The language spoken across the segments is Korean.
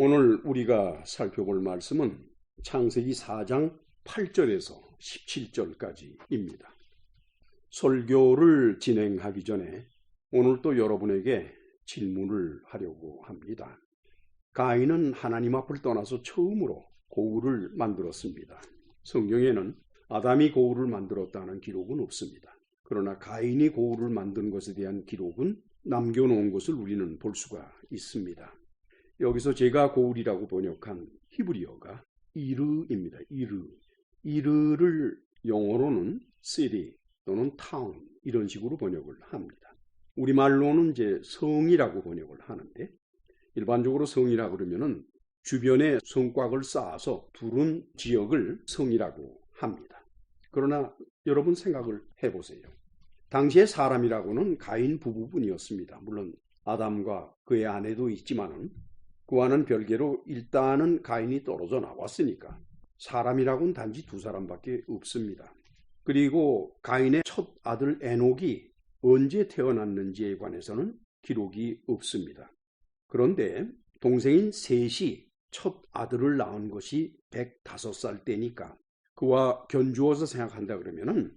오늘 우리가 살펴볼 말씀은 창세기 4장 8절에서 17절까지입니다. 설교를 진행하기 전에 오늘 또 여러분에게 질문을 하려고 합니다. 가인은 하나님 앞을 떠나서 처음으로 고울을 만들었습니다. 성경에는 아담이 고울을 만들었다는 기록은 없습니다. 그러나 가인이 고울을 만든 것에 대한 기록은 남겨놓은 것을 우리는 볼 수가 있습니다. 여기서 제가 고울이라고 번역한 히브리어가 이르입니다. 이르를 영어로는 city 또는 town 이런 식으로 번역을 합니다. 우리말로는 이제 성이라고 번역을 하는데 일반적으로 성이라고 그러면은 주변에 성곽을 쌓아서 두른 지역을 성이라고 합니다. 그러나 여러분 생각을 해보세요. 당시에 사람이라고는 가인 부부뿐이었습니다. 물론 아담과 그의 아내도 있지만은 그와는 별개로 일단은 가인이 떨어져 나왔으니까 사람이라고는 단지 두 사람밖에 없습니다. 그리고 가인의 첫 아들 에녹이 언제 태어났는지에 관해서는 기록이 없습니다. 그런데 동생인 셋이 첫 아들을 낳은 것이 105살 때니까 그와 견주어서 생각한다 그러면은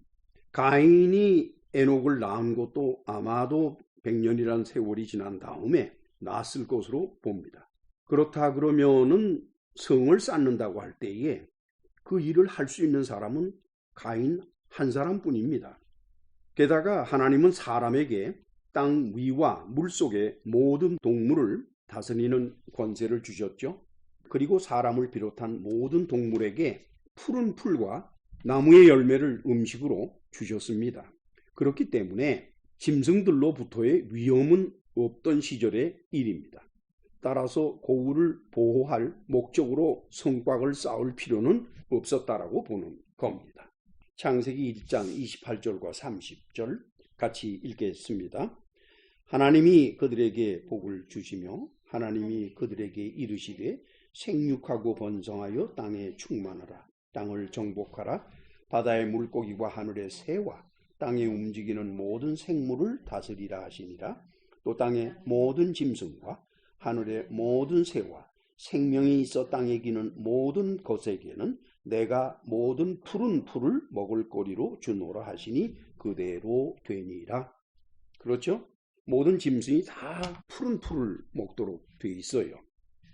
가인이 에녹을 낳은 것도 아마도 100년이라는 세월이 지난 다음에 낳았을 것으로 봅니다. 그렇다 그러면은 성을 쌓는다고 할 때에 그 일을 할 수 있는 사람은 가인 한 사람뿐입니다. 게다가 하나님은 사람에게 땅 위와 물 속의 모든 동물을 다스리는 권세를 주셨죠. 그리고 사람을 비롯한 모든 동물에게 푸른 풀과 나무의 열매를 음식으로 주셨습니다. 그렇기 때문에 짐승들로부터의 위험은 없던 시절의 일입니다. 따라서 고울을 보호할 목적으로 성곽을 쌓을 필요는 없었다라고 보는 겁니다. 창세기 1장 28절과 30절 같이 읽겠습니다. 하나님이 그들에게 복을 주시며 하나님이 그들에게 이르시되 생육하고 번성하여 땅에 충만하라. 땅을 정복하라. 바다의 물고기와 하늘의 새와 땅에 움직이는 모든 생물을 다스리라 하시니라. 또 땅의 모든 짐승과 하늘의 모든 새와 생명이 있어 땅에 기는 모든 것에게는 내가 모든 푸른 풀을 먹을 거리로 주노라 하시니 그대로 되니라. 그렇죠? 모든 짐승이 다 푸른 풀을 먹도록 돼 있어요.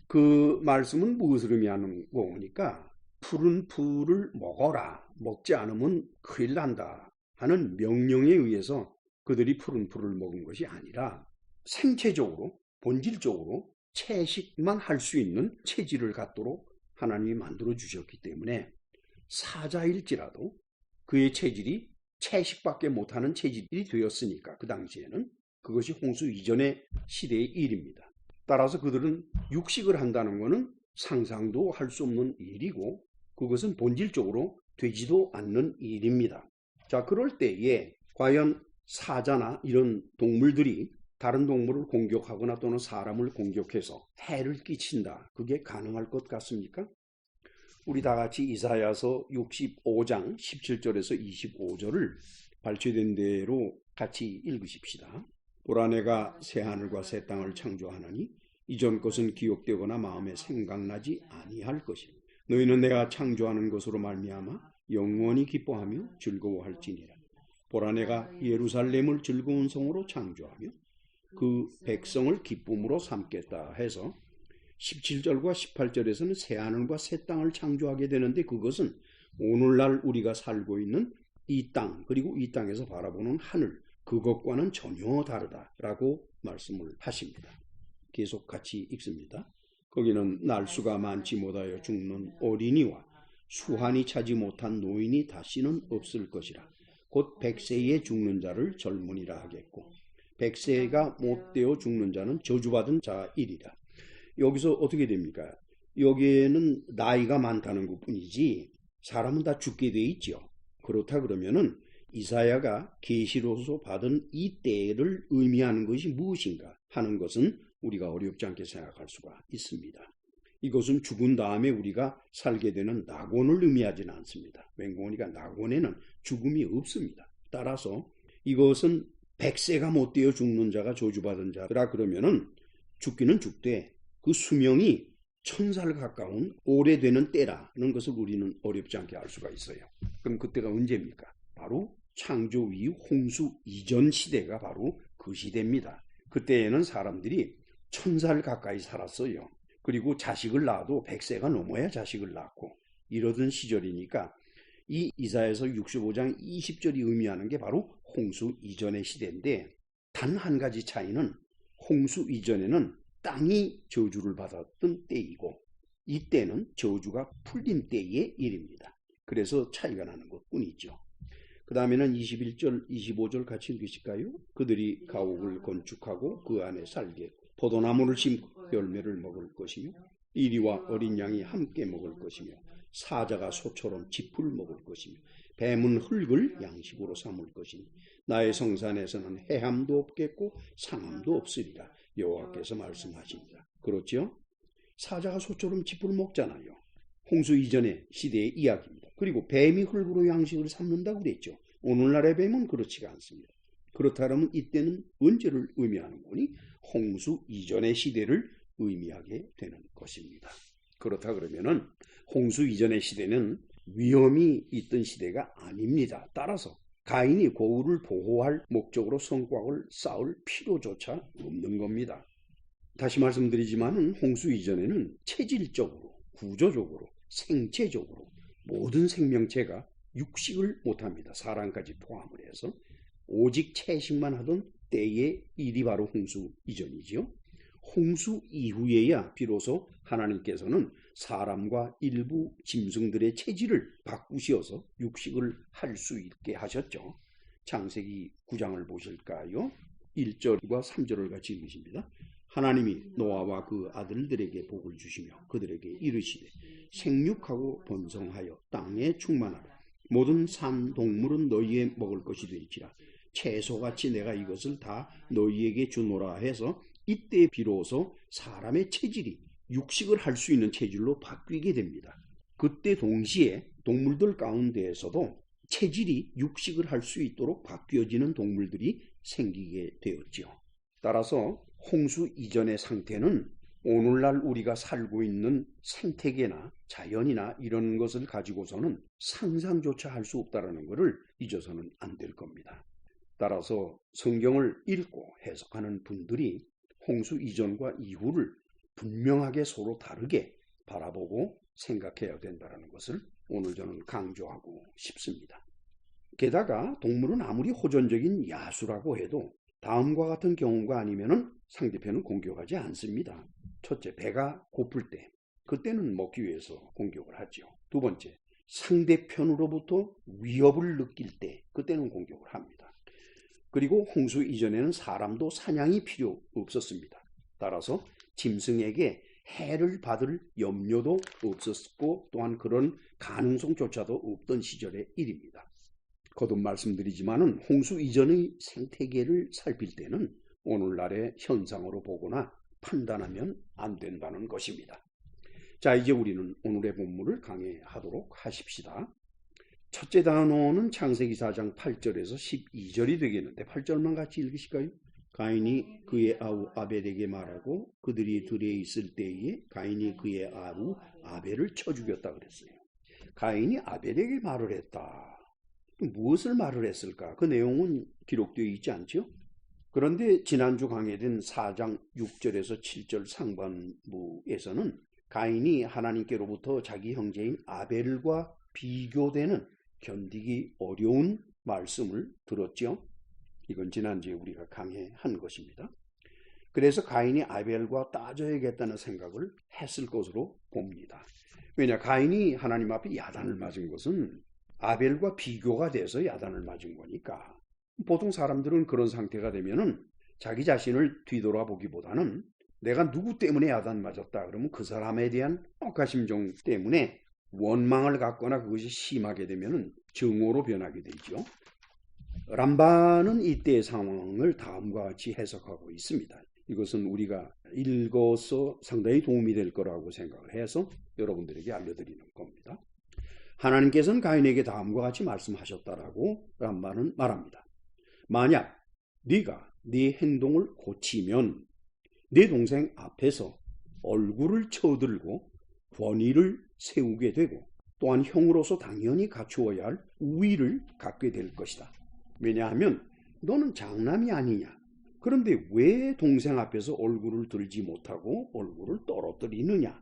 그 말씀은 무엇을 의미하는 거니까 푸른 풀을 먹어라. 먹지 않으면 큰일 난다 하는 명령에 의해서 그들이 푸른 풀을 먹은 것이 아니라 생체적으로 본질적으로 채식만 할 수 있는 체질을 갖도록 하나님이 만들어 주셨기 때문에 사자일지라도 그의 체질이 채식밖에 못하는 체질이 되었으니까 그 당시에는 그것이 홍수 이전의 시대의 일입니다. 따라서 그들은 육식을 한다는 것은 상상도 할 수 없는 일이고 그것은 본질적으로 되지도 않는 일입니다. 자, 그럴 때에 과연 사자나 이런 동물들이 다른 동물을 공격하거나 또는 사람을 공격해서 해를 끼친다. 그게 가능할 것 같습니까? 우리 다 같이 이사야서 65장 17절에서 25절을 발췌된 대로 같이 읽으십시다. 보라 내가 새하늘과 새 땅을 창조하나니 이전 것은 기억되거나 마음에 생각나지 아니할 것이라. 너희는 내가 창조하는 것으로 말미암아 영원히 기뻐하며 즐거워할지니라. 보라 내가 예루살렘을 즐거운 성으로 창조하며 그 백성을 기쁨으로 삼겠다 해서 17절과 18절에서는 새하늘과 새 땅을 창조하게 되는데 그것은 오늘날 우리가 살고 있는 이 땅 그리고 이 땅에서 바라보는 하늘 그것과는 전혀 다르다라고 말씀을 하십니다. 계속 같이 읽습니다. 거기는 날수가 많지 못하여 죽는 어린이와 수한이 차지 못한 노인이 다시는 없을 것이라. 곧 100세에 죽는 자를 젊은이라 하겠고 100세가 못되어 죽는 자는 저주받은 자이리라. 여기서 어떻게 됩니까? 여기에는 나이가 많다는 것뿐이지 사람은 다 죽게 돼 있죠. 그렇다 그러면은 이사야가 계시로서 받은 이 때를 의미하는 것이 무엇인가 하는 것은 우리가 어렵지 않게 생각할 수가 있습니다. 이것은 죽은 다음에 우리가 살게 되는 낙원을 의미하지는 않습니다. 왠고니까 낙원에는 죽음이 없습니다. 따라서 이것은 100세가 못되어 죽는 자가 저주받은 자라 그러면은 죽기는 죽되 그 수명이 천살 가까운 오래되는 때라는 것을 우리는 어렵지 않게 알 수가 있어요. 그럼 그때가 언제입니까? 바로 창조 이후 홍수 이전 시대가 바로 그 시대입니다. 그때에는 사람들이 1000살 가까이 살았어요. 그리고 자식을 낳아도 100세가 넘어야 자식을 낳고 이러던 시절이니까 이 이사야서 65장 20절이 의미하는 게 바로 홍수 이전의 시대인데, 단 한 가지 차이는 홍수 이전에는 땅이 저주를 받았던 때이고 이때는 저주가 풀린 때의 일입니다. 그래서 차이가 나는 것뿐이죠. 그 다음에는 21절, 25절 같이 읽으실까요? 그들이 가옥을 건축하고 그 안에 살게 포도나무를 심고 열매를 먹을 것이며 이리와 어린 양이 함께 먹을 것이며 사자가 소처럼 짚을 먹을 것이며 뱀은 흙을 양식으로 삼을 것이니 나의 성산에서는 해함도 없겠고 상함도 없으리라 여호와께서 말씀하십니다. 그렇죠? 사자가 소처럼 짚을 먹잖아요. 홍수 이전의 시대의 이야기입니다. 그리고 뱀이 흙으로 양식을 삼는다고 그랬죠. 오늘날의 뱀은 그렇지가 않습니다. 그렇다면 이때는 언제를 의미하는 거니? 홍수 이전의 시대를 의미하게 되는 것입니다. 그렇다 그러면은 홍수 이전의 시대는 위험이 있던 시대가 아닙니다. 따라서 가인이 고울을 보호할 목적으로 성곽을 쌓을 필요조차 없는 겁니다. 다시 말씀드리지만 홍수 이전에는 체질적으로, 구조적으로, 생체적으로 모든 생명체가 육식을 못합니다. 사람까지 포함을 해서 오직 채식만 하던 때의 일이 바로 홍수 이전이지요. 홍수 이후에야 비로소 하나님께서는 사람과 일부 짐승들의 체질을 바꾸셔서 육식을 할 수 있게 하셨죠. 창세기 9장을 보실까요? 1절과 3절을 같이 읽으십니다. 하나님이 노아와 그 아들들에게 복을 주시며 그들에게 이르시되 생육하고 번성하여 땅에 충만하라. 모든 산 동물은 너희의 먹을 것이 될지라. 채소같이 내가 이것을 다 너희에게 주노라 해서 이때 비로소 사람의 체질이 육식을 할 수 있는 체질로 바뀌게 됩니다. 그때 동시에 동물들 가운데에서도 체질이 육식을 할 수 있도록 바뀌어지는 동물들이 생기게 되었죠. 따라서 홍수 이전의 상태는 오늘날 우리가 살고 있는 생태계나 자연이나 이런 것을 가지고서는 상상조차 할 수 없다는 것을 잊어서는 안 될 겁니다. 따라서 성경을 읽고 해석하는 분들이 홍수 이전과 이후를 분명하게 서로 다르게 바라보고 생각해야 된다는 것을 오늘 저는 강조하고 싶습니다. 게다가 동물은 아무리 호전적인 야수라고 해도 다음과 같은 경우가 아니면은 상대편은 공격하지 않습니다. 첫째, 배가 고플 때, 그때는 먹기 위해서 공격을 하죠. 두 번째, 상대편으로부터 위협을 느낄 때, 그때는 공격을 합니다. 그리고 홍수 이전에는 사람도 사냥이 필요 없었습니다. 따라서 짐승에게 해를 받을 염려도 없었고 또한 그런 가능성조차도 없던 시절의 일입니다. 거듭 말씀드리지만은 홍수 이전의 생태계를 살필 때는 오늘날의 현상으로 보거나 판단하면 안 된다는 것입니다. 자, 이제 우리는 오늘의 본문을 강해하도록 하십시다. 첫째 단어는 창세기 4장 8절에서 12절이 되겠는데 8절만 같이 읽으실까요? 가인이 그의 아우 아벨에게 말하고 그들이 들에 있을 때에 가인이 그의 아우 아벨을 쳐 죽였다 그랬어요. 가인이 아벨에게 말을 했다. 무엇을 말을 했을까? 그 내용은 기록되어 있지 않죠? 그런데 지난주 강해된 4장 6절에서 7절 상반부에서는 가인이 하나님께로부터 자기 형제인 아벨과 비교되는 견디기 어려운 말씀을 들었죠. 이건 지난주에 우리가 강해한 것입니다. 그래서 가인이 아벨과 따져야겠다는 생각을 했을 것으로 봅니다. 왜냐, 가인이 하나님 앞에 야단을 맞은 것은 아벨과 비교가 돼서 야단을 맞은 거니까. 보통 사람들은 그런 상태가 되면은 자기 자신을 뒤돌아보기보다는 내가 누구 때문에 야단 맞았다 그러면 그 사람에 대한 억하심정 때문에 원망을 갖거나 그것이 심하게 되면은 증오로 변하게 되죠. 람반은 이때의 상황을 다음과 같이 해석하고 있습니다. 이것은 우리가 읽어서 상당히 도움이 될 거라고 생각을 해서 여러분들에게 알려드리는 겁니다. 하나님께서는 가인에게 다음과 같이 말씀하셨다라고 람반은 말합니다. 만약 네가 네 행동을 고치면 네 동생 앞에서 얼굴을 쳐들고 권위를 세우게 되고 또한 형으로서 당연히 갖추어야 할 우위를 갖게 될 것이다. 왜냐하면 너는 장남이 아니냐. 그런데 왜 동생 앞에서 얼굴을 들지 못하고 얼굴을 떨어뜨리느냐.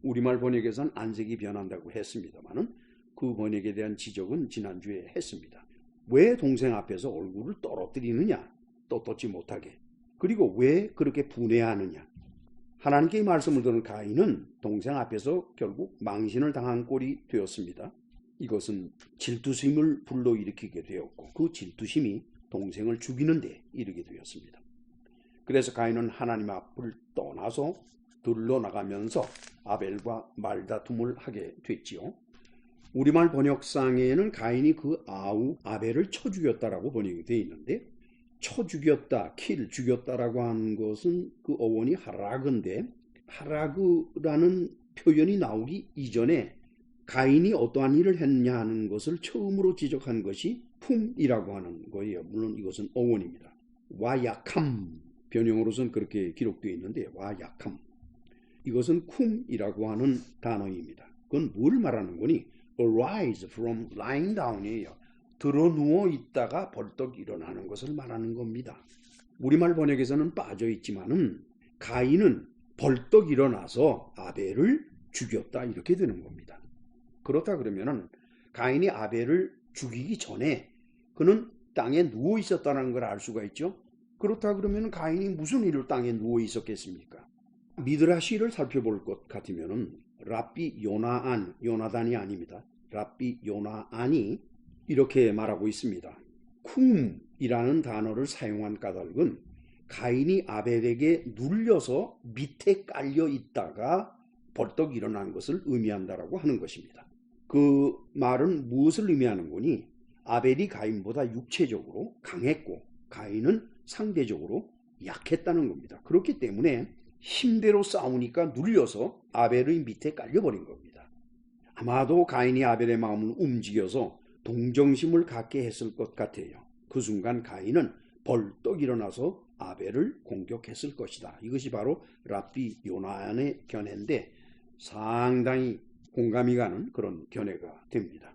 우리말 번역에선 안색이 변한다고 했습니다만은 그 번역에 대한 지적은 지난주에 했습니다. 왜 동생 앞에서 얼굴을 떨어뜨리느냐. 떳떳지 못하게. 그리고 왜 그렇게 분해하느냐. 하나님께 말씀을 들은 가인은 동생 앞에서 결국 망신을 당한 꼴이 되었습니다. 이것은 질투심을 불러일으키게 되었고 그 질투심이 동생을 죽이는 데 이르게 되었습니다. 그래서 가인은 하나님 앞을 떠나서 들러나가면서 아벨과 말다툼을 하게 됐지요. 우리말 번역상에는 가인이 그 아우 아벨을 쳐 죽였다라고 번역이 되어 있는데 쳐 죽였다, 킬 죽였다라고 하는 것은 그 어원이 하라그인데 하라그라는 표현이 나오기 이전에 가인이 어떠한 일을 했냐 하는 것을 처음으로 지적한 것이 품이라고 하는 거예요. 물론 이것은 어원입니다. 와약함 변형으로서는 그렇게 기록되어 있는데 와약함 이것은 쿰이라고 하는 단어입니다. 그건 뭘 말하는 거니? arise from lying down이에요. 들어 누워 있다가 벌떡 일어나는 것을 말하는 겁니다. 우리말 번역에서는 빠져 있지만은 가인은 벌떡 일어나서 아벨을 죽였다 이렇게 되는 겁니다. 그렇다 그러면은 가인이 아벨을 죽이기 전에 그는 땅에 누워 있었다는 걸 알 수가 있죠. 그렇다 그러면 가인이 무슨 일로 땅에 누워 있었겠습니까? 미드라시를 살펴볼 것 같으면은 랍비 요나단이 아닙니다. 랍비 요나안이 이렇게 말하고 있습니다. 쿰이라는 단어를 사용한 까닭은 가인이 아벨에게 눌려서 밑에 깔려 있다가 벌떡 일어난 것을 의미한다라고 하는 것입니다. 그 말은 무엇을 의미하는 거니? 아벨이 가인보다 육체적으로 강했고 가인은 상대적으로 약했다는 겁니다. 그렇기 때문에 힘대로 싸우니까 눌려서 아벨의 밑에 깔려버린 겁니다. 아마도 가인이 아벨의 마음을 움직여서 동정심을 갖게 했을 것 같아요. 그 순간 가인은 벌떡 일어나서 아벨을 공격했을 것이다. 이것이 바로 랍비 요나안의 견해인데 상당히 공감이 가는 그런 견해가 됩니다.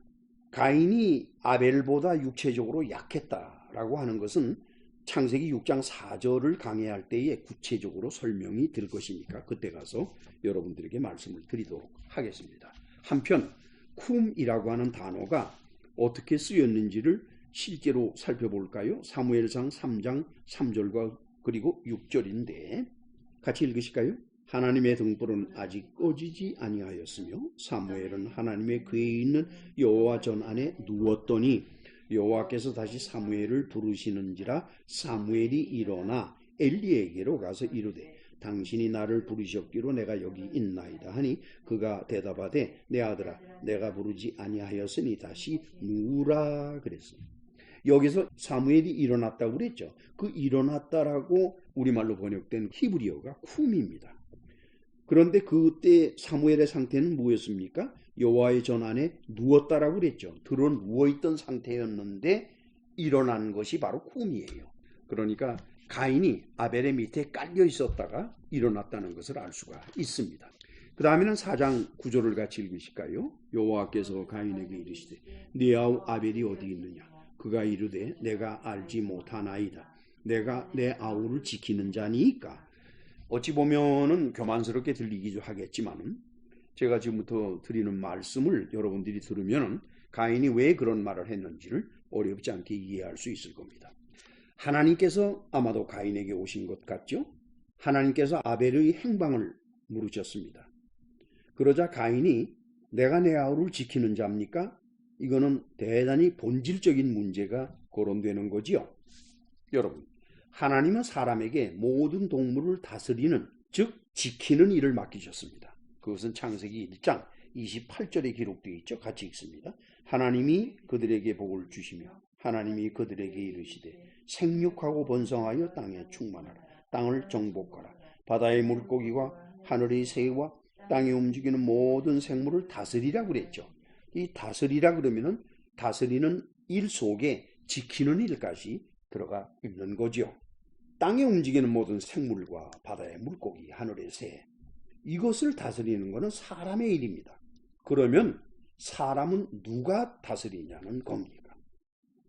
가인이 아벨보다 육체적으로 약했다라고 하는 것은 창세기 6장 4절을 강해할 때에 구체적으로 설명이 될 것이니까 그때 가서 여러분들에게 말씀을 드리도록 하겠습니다. 한편 쿰이라고 하는 단어가 어떻게 쓰였는지를 실제로 살펴볼까요? 사무엘상 3장 3절과 그리고 6절인데 같이 읽으실까요? 하나님의 등불은 아직 꺼지지 아니하였으며 사무엘은 하나님의 그에 있는 여호와 전 안에 누웠더니 여호와께서 다시 사무엘을 부르시는지라 사무엘이 일어나 엘리에게로 가서 이르되 당신이 나를 부르셨기로 내가 여기 있나이다 하니 그가 대답하되 내 아들아 내가 부르지 아니하였으니 다시 누우라 그랬습니다. 여기서 사무엘이 일어났다고 그랬죠. 그 일어났다라고 우리말로 번역된 히브리어가 쿰입니다. 그런데 그때 사무엘의 상태는 뭐였습니까? 여호와의 전 안에 누웠다라고 그랬죠. 들어 누워있던 상태였는데 일어난 것이 바로 쿰이에요. 그러니까 가인이 아벨의 밑에 깔려 있었다가 일어났다는 것을 알 수가 있습니다. 그 다음에는 4장 9절을 같이 읽으실까요? 여호와께서 가인에게 이르시되 네 아우 아벨이 어디 있느냐? 그가 이르되 내가 알지 못하나이다. 내가 내 아우를 지키는 자니까. 어찌 보면은 교만스럽게 들리기도 하겠지만은 제가 지금부터 드리는 말씀을 여러분들이 들으면 가인이 왜 그런 말을 했는지를 어렵지 않게 이해할 수 있을 겁니다. 하나님께서 아마도 가인에게 오신 것 같죠? 하나님께서 아벨의 행방을 물으셨습니다. 그러자 가인이 내가 내 아우를 지키는 자입니까? 이거는 대단히 본질적인 문제가 거론되는 거지요. 여러분, 하나님은 사람에게 모든 동물을 다스리는, 즉 지키는 일을 맡기셨습니다. 그것은 창세기 1장 28절에 기록되어 있죠. 같이 읽습니다. 하나님이 그들에게 복을 주시며 하나님이 그들에게 이르시되 생육하고 번성하여 땅에 충만하라. 땅을 정복하라. 바다의 물고기와 하늘의 새와 땅에 움직이는 모든 생물을 다스리라 그랬죠. 이 다스리라 그러면은 다스리는 일 속에 지키는 일까지 들어가 있는 거죠. 땅에 움직이는 모든 생물과 바다의 물고기, 하늘의 새, 이것을 다스리는 것은 사람의 일입니다. 그러면 사람은 누가 다스리냐는 겁니까?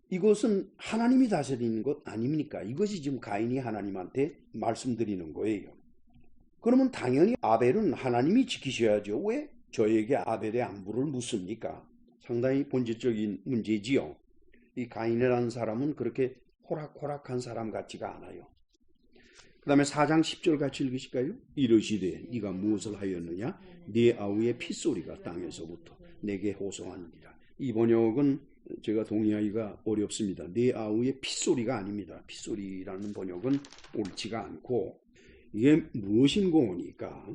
이것은 하나님이 다스리는 것 아닙니까? 이것이 지금 가인이 하나님한테 말씀드리는 거예요. 그러면 당연히 아벨은 하나님이 지키셔야죠. 왜 저에게 아벨의 안부를 묻습니까? 상당히 본질적인 문제지요. 이 가인이라는 사람은 그렇게 호락호락한 사람 같지가 않아요. 그 다음에 4장 10절 같이 읽으실까요? 이르시되 네가 무엇을 하였느냐? 네 아우의 핏소리가 땅에서부터 내게 호소하느니라. 이 번역은 제가 동의하기가 어렵습니다. 네 아우의 핏소리가 아닙니다. 핏소리라는 번역은 옳지가 않고 이게 무엇인고 하니까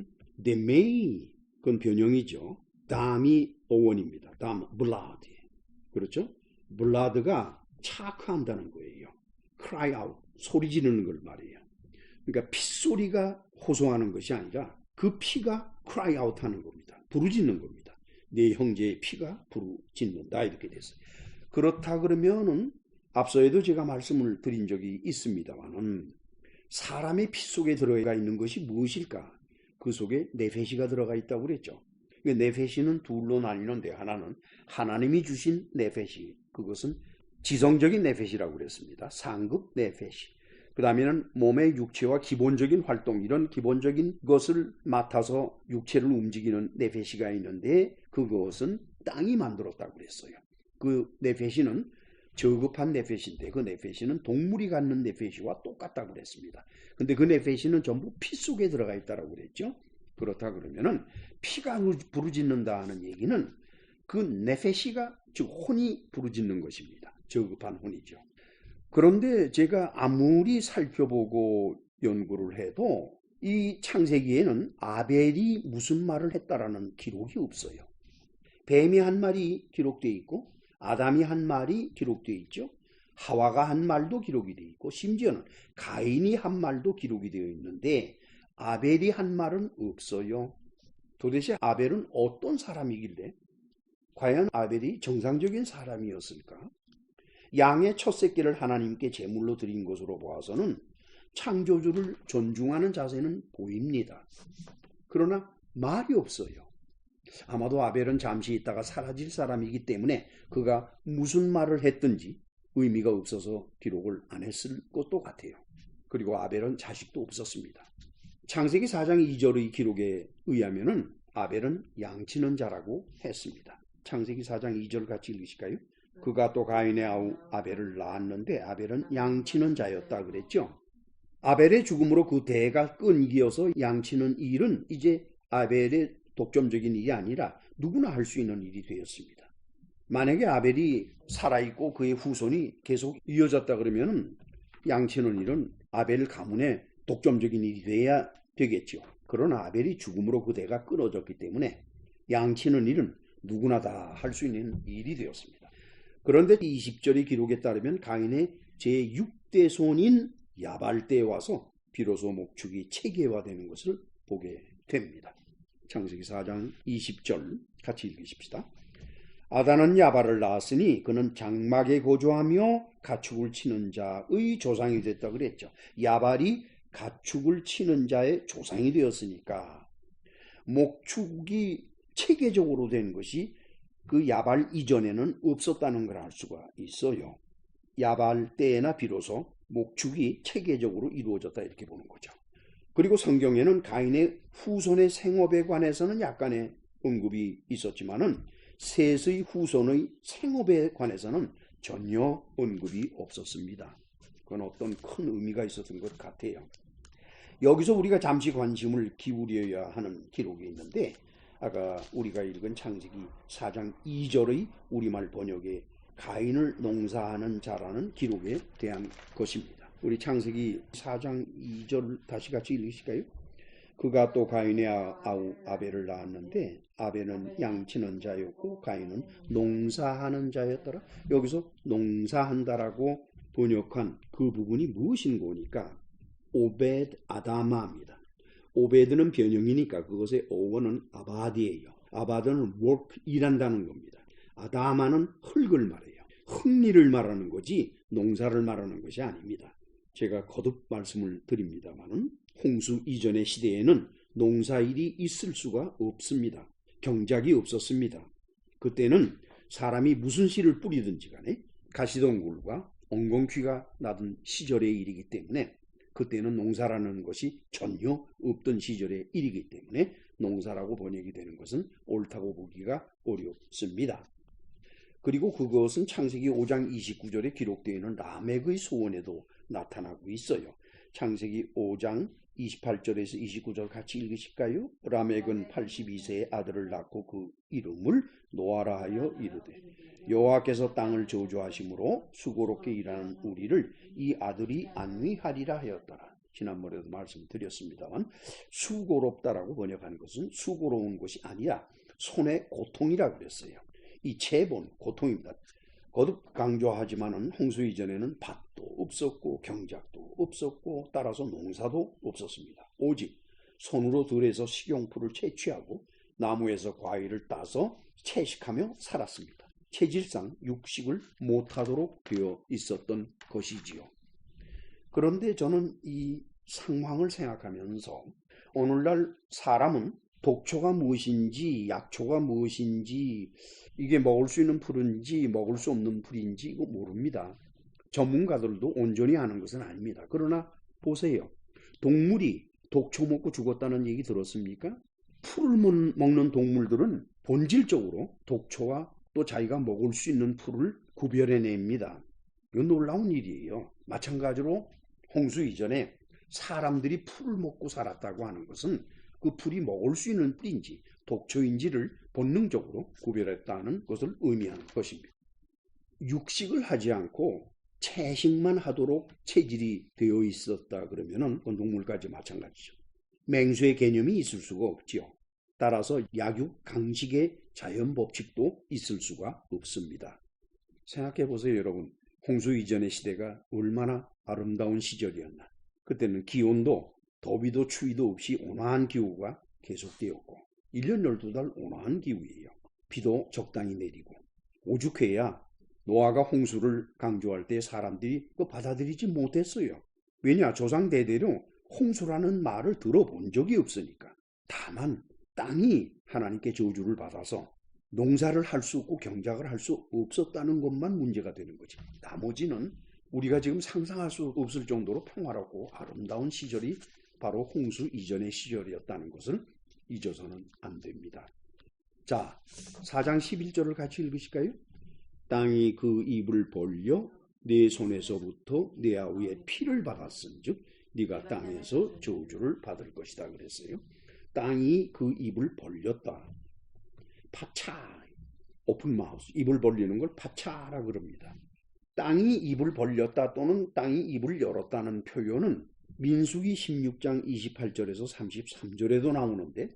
데메이 그건 변형이죠. 담이 어원입니다. 담, 블라드. 그렇죠? 블라드가 차크한다는 거예요. cry out, 소리 지르는 걸 말이에요. 그러니까 핏소리가 호소하는 것이 아니라 그 피가 cry out 하는 겁니다. 부르짖는 겁니다. 내 형제의 피가 부르짖는다 이렇게 됐어요. 그렇다 그러면은 앞서에도 제가 말씀을 드린 적이 있습니다만은 사람의 피 속에 들어가 있는 것이 무엇일까? 그 속에 네페시가 들어가 있다고 그랬죠. 네페시는 둘로 나뉘는데 하나는 하나님이 주신 네페시, 그것은 지성적인 네페시라고 그랬습니다. 상급 네페시. 그 다음에는 몸의 육체와 기본적인 활동, 이런 기본적인 것을 맡아서 육체를 움직이는 네페시가 있는데 그것은 땅이 만들었다고 그랬어요. 그 네페시는 저급한 네페시인데 그 네페시는 동물이 갖는 네페시와 똑같다고 그랬습니다. 근데 그 네페시는 전부 피 속에 들어가 있다고 그랬죠. 그렇다 그러면은 피가 부르짖는다 하는 얘기는 그 네페시가 즉 혼이 부르짖는 것입니다. 저급한 혼이죠. 그런데 제가 아무리 살펴보고 연구를 해도 이 창세기에는 아벨이 무슨 말을 했다라는 기록이 없어요. 뱀이 한 말이 기록되어 있고 아담이 한 말이 기록되어 있죠. 하와가 한 말도 기록이 되어 있고 심지어는 가인이 한 말도 기록이 되어 있는데 아벨이 한 말은 없어요. 도대체 아벨은 어떤 사람이길래 과연 아벨이 정상적인 사람이었을까? 양의 첫 새끼를 하나님께 제물로 드린 것으로 보아서는 창조주를 존중하는 자세는 보입니다. 그러나 말이 없어요. 아마도 아벨은 잠시 있다가 사라질 사람이기 때문에 그가 무슨 말을 했든지 의미가 없어서 기록을 안 했을 것도 같아요. 그리고 아벨은 자식도 없었습니다. 창세기 4장 2절의 기록에 의하면은 아벨은 양치는 자라고 했습니다. 창세기 4장 2절 같이 읽으실까요? 그가 또 가인의 아우 아벨을 낳았는데 아벨은 양치는 자였다 그랬죠. 아벨의 죽음으로 그 대가 끊기어서 양치는 일은 이제 아벨의 독점적인 일이 아니라 누구나 할 수 있는 일이 되었습니다. 만약에 아벨이 살아있고 그의 후손이 계속 이어졌다 그러면 양치는 일은 아벨 가문의 독점적인 일이 돼야 되겠죠. 그러나 아벨이 죽음으로 그 대가 끊어졌기 때문에 양치는 일은 누구나 다 할 수 있는 일이 되었습니다. 그런데 20절의 기록에 따르면 가인의 제6대 손인 야발 때에 와서 비로소 목축이 체계화되는 것을 보게 됩니다. 창세기 4장 20절 같이 읽으십시다. 아단은 야발을 낳았으니 그는 장막에 거주하며 가축을 치는 자의 조상이 됐다 그랬죠. 야발이 가축을 치는 자의 조상이 되었으니까 목축이 체계적으로 된 것이 그 야발 이전에는 없었다는 걸 알 수가 있어요. 야발 때에나 비로소 목축이 체계적으로 이루어졌다 이렇게 보는 거죠. 그리고 성경에는 가인의 후손의 생업에 관해서는 약간의 언급이 있었지만은 셋의 후손의 생업에 관해서는 전혀 언급이 없었습니다. 그건 어떤 큰 의미가 있었던 것 같아요. 여기서 우리가 잠시 관심을 기울여야 하는 기록이 있는데 아까 우리가 읽은 창세기 4장 2절의 우리말 번역에 가인을 농사하는 자라는 기록에 대한 것입니다. 우리 창세기 4장 2절 다시 같이 읽으실까요? 그가 또 가인의 아우 아벨을 낳았는데 아벨은 양치는 자였고 가인은 농사하는 자였더라. 여기서 농사한다라고 번역한 그 부분이 무엇인가 보니까 오벳 아다마입니다. 오베드는 변형이니까 그것의 어원은 아바디예요. 아바드는 work, 일한다는 겁니다. 아다마는 흙을 말해요. 흙일을 말하는 거지 농사를 말하는 것이 아닙니다. 제가 거듭 말씀을 드립니다마는 홍수 이전의 시대에는 농사일이 있을 수가 없습니다. 경작이 없었습니다. 그때는 사람이 무슨 씨를 뿌리든지 간에 가시덤굴과 엉겅퀴가 나던 시절의 일이기 때문에, 그때는 농사라는 것이 전혀 없던 시절의 일이기 때문에 농사라고 번역이 되는 것은 옳다고 보기가 어렵습니다. 그리고 그것은 창세기 5장 29절에 기록되어 있는 라멕의 소원에도 나타나고 있어요. 창세기 5장 28절에서 29절 같이 읽으실까요? 라멕은 82세의 아들을 낳고 그 이름을 노아라 하여 이르되, 여호와께서 땅을 저주하심으로 수고롭게 일하는 우리를 이 아들이 안위하리라 하였더라. 지난번에도 말씀드렸습니다만, 수고롭다라고 번역하는 것은 수고로운 것이 아니라 손의 고통이라 그랬어요. 이 체본, 고통입니다. 거듭 강조하지만은 홍수 이전에는 밭도 없었고 경작도 없었고 따라서 농사도 없었습니다. 오직 손으로 들에서 식용풀을 채취하고 나무에서 과일을 따서 채식하며 살았습니다. 체질상 육식을 못하도록 되어 있었던 것이지요. 그런데 저는 이 상황을 생각하면서 오늘날 사람은 독초가 무엇인지 약초가 무엇인지, 이게 먹을 수 있는 풀인지 먹을 수 없는 풀인지 이거 모릅니다. 전문가들도 온전히 아는 것은 아닙니다. 그러나 보세요. 동물이 독초 먹고 죽었다는 얘기 들었습니까? 풀을 먹는 동물들은 본질적으로 독초와 또 자기가 먹을 수 있는 풀을 구별해냅니다. 이건 놀라운 일이에요. 마찬가지로 홍수 이전에 사람들이 풀을 먹고 살았다고 하는 것은 그 풀이 먹을 수 있는 풀인지 독초인지를 본능적으로 구별했다는 것을 의미하는 것입니다. 육식을 하지 않고 채식만 하도록 체질이 되어 있었다 그러면은 동물까지 마찬가지죠. 맹수의 개념이 있을 수가 없지요. 따라서 약육 강식의 자연 법칙도 있을 수가 없습니다. 생각해 보세요, 여러분. 홍수 이전의 시대가 얼마나 아름다운 시절이었나. 그때는 기온도 더위도 추위도 없이 온화한 기후가 계속되었고 1년 12달 온화한 기후예요. 비도 적당히 내리고 오죽해야 노아가 홍수를 강조할 때 사람들이 받아들이지 못했어요. 왜냐? 조상 대대로 홍수라는 말을 들어본 적이 없으니까. 다만 땅이 하나님께 저주를 받아서 농사를 할 수 없고 경작을 할 수 없었다는 것만 문제가 되는 거지. 나머지는 우리가 지금 상상할 수 없을 정도로 평화롭고 아름다운 시절이 바로 홍수 이전의 시절이었다는 것을 잊어서는 안 됩니다. 자, 4장 11절을 같이 읽으실까요? 땅이 그 입을 벌려 네 손에서부터 네 아우의 피를 받았은즉 네가 땅에서 저주를 받을 것이다 그랬어요. 땅이 그 입을 벌렸다. 파차, 오픈마우스, 입을 벌리는 걸 파차라 그럽니다. 땅이 입을 벌렸다 또는 땅이 입을 열었다는 표현은 민수기 16장 28절에서 33절에도 나오는데,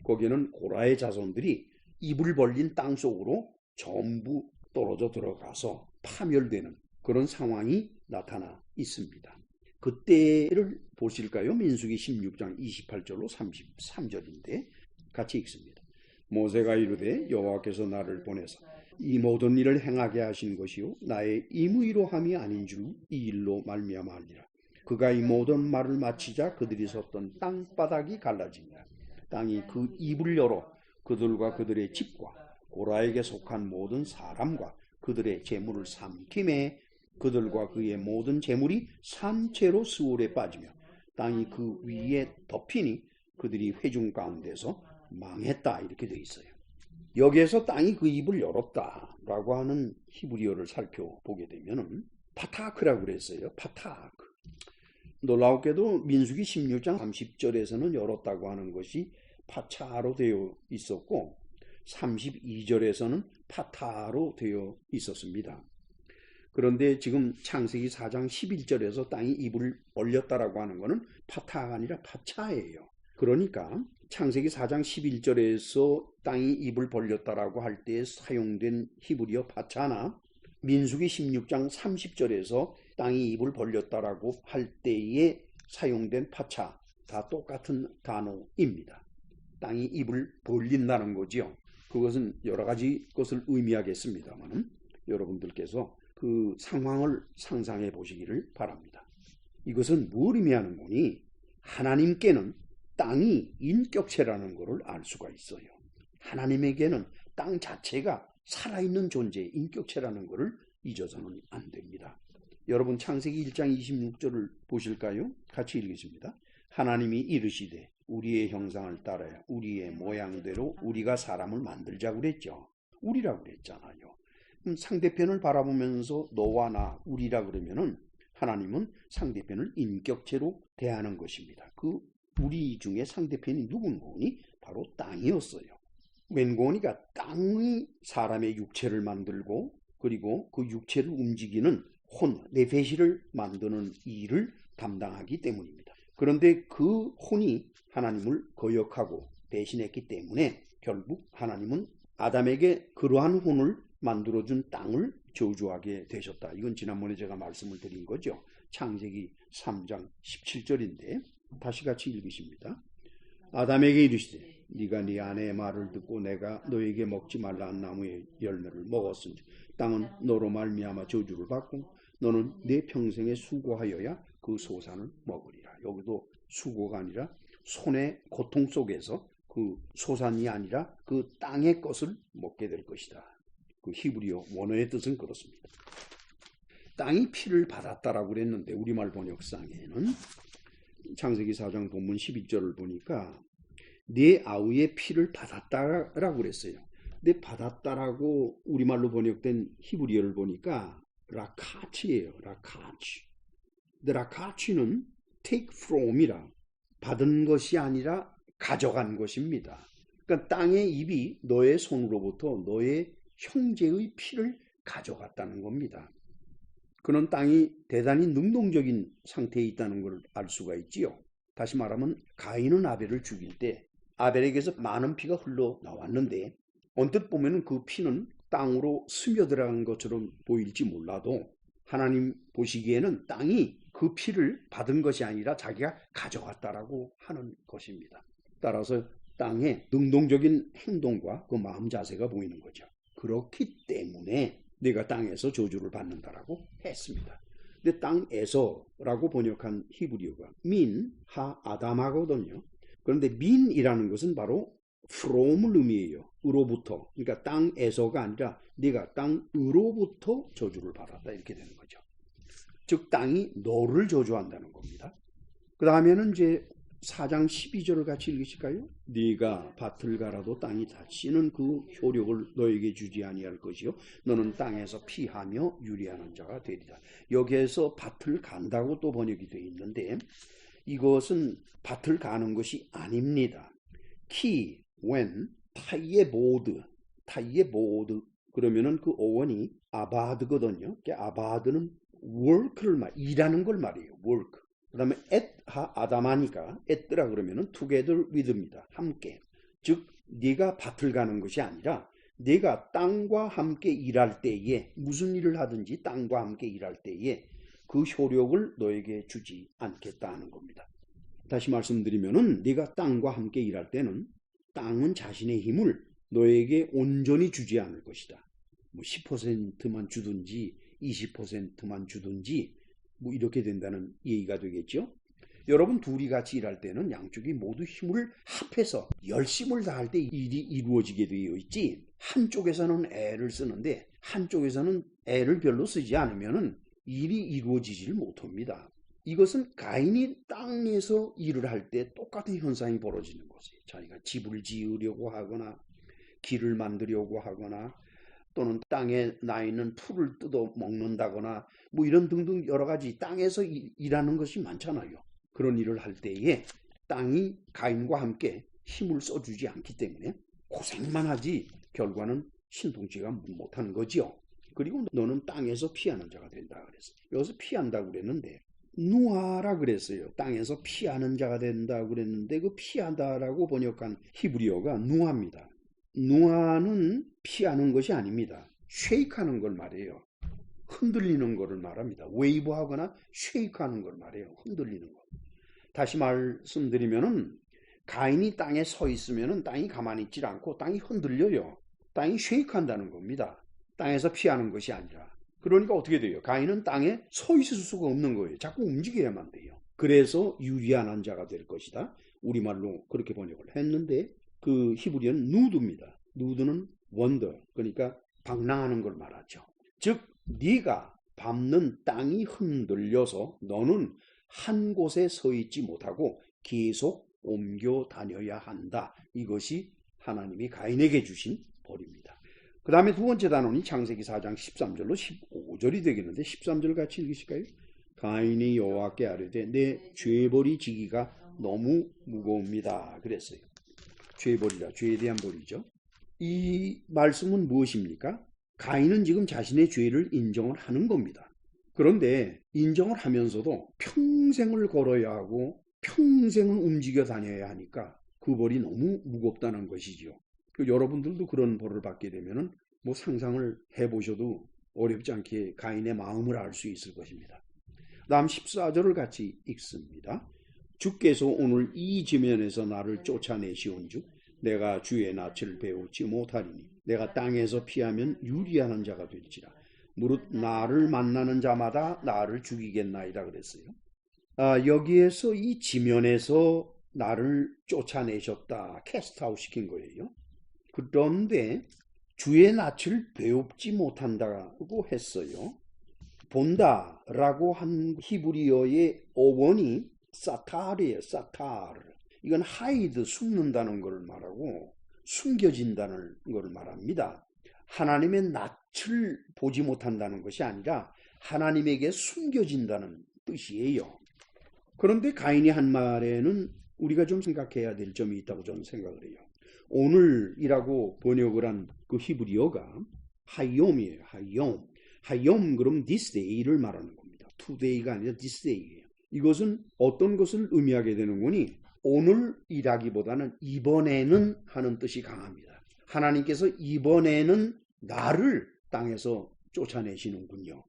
거기에는 고라의 자손들이 입을 벌린 땅 속으로 전부 떨어져 들어가서 파멸되는 그런 상황이 나타나 있습니다. 그때를 보실까요? 민수기 16장 28절로 33절인데 같이 읽습니다. 모세가 이르되 여호와께서 나를 보내사 이 모든 일을 행하게 하신 것이요 나의 임의로 함이 아닌 줄 이 일로 말미암아 하리라. 그가 이 모든 말을 마치자 그들이 섰던 땅바닥이 갈라지니라. 땅이 그 입을 열어 그들과 그들의 집과 고라에게 속한 모든 사람과 그들의 재물을 삼키매 그들과 그의 모든 재물이 산채로 스올에 빠지며 땅이 그 위에 덮이니 그들이 회중 가운데서 망했다 이렇게 되어 있어요. 여기에서 땅이 그 입을 열었다라고 하는 히브리어를 살펴보게 되면은 파타크라고 그랬어요. 파타크. 놀라웠게도 민수기 16장 30절에서는 열었다고 하는 것이 파차로 되어 있었고 32절에서는 파타로 되어 있었습니다. 그런데 지금 창세기 4장 11절에서 땅이 입을 벌렸다라고 하는 것은 파타가 아니라 파차예요. 그러니까 창세기 4장 11절에서 땅이 입을 벌렸다라고 할 때 사용된 히브리어 파차나 민수기 16장 30절에서 땅이 입을 벌렸다라고 할 때에 사용된 파차 다 똑같은 단어입니다. 땅이 입을 벌린다는 거죠. 그것은 여러 가지 것을 의미하겠습니다만 여러분들께서 그 상황을 상상해 보시기를 바랍니다. 이것은 뭘 의미하는 거니? 하나님께는 땅이 인격체라는 것을 알 수가 있어요. 하나님에게는 땅 자체가 살아있는 존재의 인격체라는 것을 잊어서는 안 됩니다. 여러분 창세기 1장 26절을 보실까요? 같이 읽겠습니다. 하나님이 이르시되 우리의 형상을 따라야 우리의 모양대로 우리가 사람을 만들자고 그랬죠. 우리라고 그랬잖아요. 그럼 상대편을 바라보면서 너와 나 우리라 그러면은 하나님은 상대편을 인격체로 대하는 것입니다. 그 우리 중에 상대편이 누군고니? 바로 땅이었어요. 웬고니가 땅이 사람의 육체를 만들고 그리고 그 육체를 움직이는 혼, 네페시를 만드는 일을 담당하기 때문입니다. 그런데 그 혼이 하나님을 거역하고 배신했기 때문에 결국 하나님은 아담에게 그러한 혼을 만들어준 땅을 저주하게 되셨다. 이건 지난번에 제가 말씀을 드린 거죠. 창세기 3장 17절인데 다시 같이 읽으십니다. 아담에게 이르시되 네가 네 아내의 말을 듣고 내가 너에게 먹지 말라 한 나무의 열매를 먹었으니 땅은 너로 말미암아 저주를 받고 너는 내 평생에 수고하여야 그 소산을 먹으리라. 여기도 수고가 아니라 손의 고통 속에서 그 소산이 아니라 그 땅의 것을 먹게 될 것이다. 그 히브리어 원어의 뜻은 그렇습니다. 땅이 피를 받았다라고 그랬는데 우리말 번역상에는 창세기 4장 본문 11절을 보니까 네 아우의 피를 받았다라고 그랬어요. 근데 받았다라고 우리말로 번역된 히브리어를 보니까 라카치예요. 라카치. 근데 라카치는 take from이라 받은 것이 아니라 가져간 것입니다. 그러니까 땅의 입이 너의 손으로부터 너의 형제의 피를 가져갔다는 겁니다. 그는 땅이 대단히 능동적인 상태에 있다는 걸 알 수가 있지요. 다시 말하면 가인은 아벨을 죽일 때 아벨에게서 많은 피가 흘러나왔는데 언뜻 보면 그 피는 땅으로 스며들어간 것처럼 보일지 몰라도 하나님 보시기에는 땅이 그 피를 받은 것이 아니라 자기가 가져갔다라고 하는 것입니다. 따라서 땅의 능동적인 행동과 그 마음 자세가 보이는 거죠. 그렇기 때문에 내가 땅에서 저주를 받는다라고 했습니다. 근데 땅에서라고 번역한 히브리어가 민, 하, 아담하거든요. 그런데 민이라는 것은 바로 from을 의미해요. 으로부터. 그러니까 땅에서가 아니라 네가 땅으로부터 저주를 받았다 이렇게 되는 거죠. 즉 땅이 너를 저주한다는 겁니다. 그 다음에는 이제 4장 12절을 같이 읽으실까요? 네가 밭을 갈아도 땅이 다시는 그 효력을 너에게 주지 아니할 것이요 너는 땅에서 피하며 유리하는 자가 되리라. 여기에서 밭을 간다고 또 번역이 되어 있는데 이것은 밭을 가는 것이 아닙니다. 키, 웬, 타이의 모드 그러면은 그 어원이 아바드거든요. 아바드는 work를 일하는 걸 말해요. work. 그 다음에 아담하니까 at라 그러면은 together with입니다. 함께. 즉 네가 밭을 가는 것이 아니라 네가 땅과 함께 일할 때에 무슨 일을 하든지 땅과 함께 일할 때에 그 효력을 너에게 주지 않겠다는 겁니다. 다시 말씀드리면은 네가 땅과 함께 일할 때는 땅은 자신의 힘을 너에게 온전히 주지 않을 것이다. 뭐 10%만 주든지 20%만 주든지 뭐 이렇게 된다는 얘기가 되겠죠. 여러분 둘이 같이 일할 때는 양쪽이 모두 힘을 합해서 열심을 다할 때 일이 이루어지게 되어 있지 한쪽에서는 애를 쓰는데 한쪽에서는 애를 별로 쓰지 않으면 일이 이루어지질 못합니다. 이것은 가인이 땅에서 일을 할 때 똑같은 현상이 벌어지는 것이에요. 자기가 집을 지으려고 하거나 길을 만들려고 하거나 또는 땅에 나 있는 풀을 뜯어 먹는다거나 뭐 이런 등등 여러 가지 땅에서 일하는 것이 많잖아요. 그런 일을 할 때에 땅이 가인과 함께 힘을 써주지 않기 때문에 고생만 하지 결과는 신통치가 못하는 거지요. 그리고 너는 땅에서 피하는 자가 된다 그랬어요. 여기서 피한다고 그랬는데 누아라 그랬어요. 땅에서 피하는 자가 된다고 그랬는데 그 피한다라고 번역한 히브리어가 누아입니다. 누아는 피하는 것이 아닙니다. 쉐이크하는 걸 말해요. 흔들리는 것을 말합니다. 웨이브하거나 쉐이크하는 걸 말해요. 흔들리는 것. 다시 말씀드리면은 가인이 땅에 서 있으면은 땅이 가만히 있질 않고 땅이 흔들려요. 땅이 쉐이크한다는 겁니다. 땅에서 피하는 것이 아니라. 그러니까 어떻게 돼요? 가인은 땅에 서 있을 수가 없는 거예요. 자꾸 움직여야만 돼요. 그래서 유리한 자가 될 것이다. 우리말로 그렇게 번역을 했는데 그 히브리어는 누드입니다. 누드는 원더, 그러니까 방랑하는 걸 말하죠. 즉 네가 밟는 땅이 흔들려서 너는 한 곳에 서 있지 못하고 계속 옮겨 다녀야 한다. 이것이 하나님이 가인에게 주신 벌입니다. 그 다음에 두 번째 단원이 창세기 4장 13절로 15절이 되겠는데 13절 같이 읽으실까요? 가인이 여호와께 아뢰되 내 죄벌이 지기가 너무 무거웁니다. 그랬어요. 죄벌이라, 죄에 대한 벌이죠. 이 말씀은 무엇입니까? 가인은 지금 자신의 죄를 인정을 하는 겁니다. 그런데 인정을 하면서도 평생을 걸어야 하고 평생을 움직여 다녀야 하니까 그 벌이 너무 무겁다는 것이지요. 여러분들도 그런 벌을 받게 되면은 뭐 상상을 해보셔도 어렵지 않게 가인의 마음을 알 수 있을 것입니다. 다음 14절을 같이 읽습니다. 주께서 오늘 이 지면에서 나를 쫓아내시온즉 내가 주의 낯을 배우지 못하리니 내가 땅에서 피하면 유리한 자가 될지라 무릇 나를 만나는 자마다 나를 죽이겠나이다 그랬어요. 여기에서 이 지면에서 나를 쫓아내셨다, 캐스트아웃 시킨 거예요. 그런데 주의 낯을 배웁지 못한다고 했어요. 본다라고 한 히브리어의 어원이 사타르예요. 사타르. 이건 하이드, 숨는다는 걸 말하고 숨겨진다는 걸 말합니다. 하나님의 낯을 보지 못한다는 것이 아니라 하나님에게 숨겨진다는 뜻이에요. 그런데 가인이 한 말에는 우리가 좀 생각해야 될 점이 있다고 저는 생각을 해요. 오늘이라고 번역을 한 그 히브리어가 하욤이에요. 하욤. 하욤 그럼 this day를 말하는 겁니다. today가 아니라 this day예요. 이것은 어떤 것을 의미하게 되는 거니 오늘이라기보다는 이번에는 하는 뜻이 강합니다. 하나님께서 이번에는 나를 땅에서 쫓아내시는군요.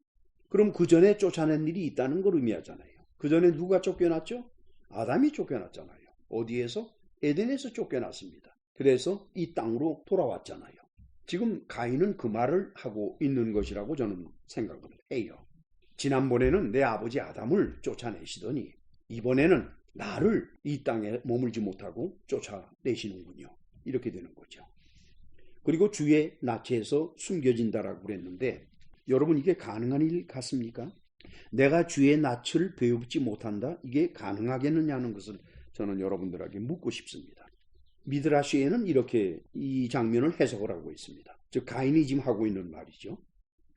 그럼 그 전에 쫓아낸 일이 있다는 걸 의미하잖아요. 그 전에 누가 쫓겨났죠? 아담이 쫓겨났잖아요. 어디에서? 에덴에서 쫓겨났습니다. 그래서 이 땅으로 돌아왔잖아요. 지금 가인은 그 말을 하고 있는 것이라고 저는 생각을 해요. 지난번에는 내 아버지 아담을 쫓아내시더니 이번에는 나를 이 땅에 머물지 못하고 쫓아내시는군요. 이렇게 되는 거죠. 그리고 주의 낯에서 숨겨진다라고 그랬는데 여러분 이게 가능한 일 같습니까? 내가 주의 낯을 배우지 못한다? 이게 가능하겠느냐는 것을 저는 여러분들에게 묻고 싶습니다. 미드라시에는 이렇게 이 장면을 해석을 하고 있습니다. 즉 가인이 지금 하고 있는 말이죠.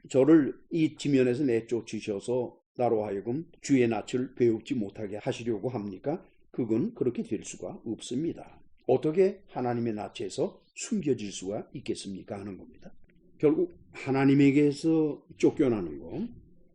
저를 이 지면에서 내쫓으셔서 나로 하여금 주의 낯을 배우지 못하게 하시려고 합니까? 그건 그렇게 될 수가 없습니다. 어떻게 하나님의 낯에서 숨겨질 수가 있겠습니까? 하는 겁니다. 결국 하나님에게서 쫓겨나는 것,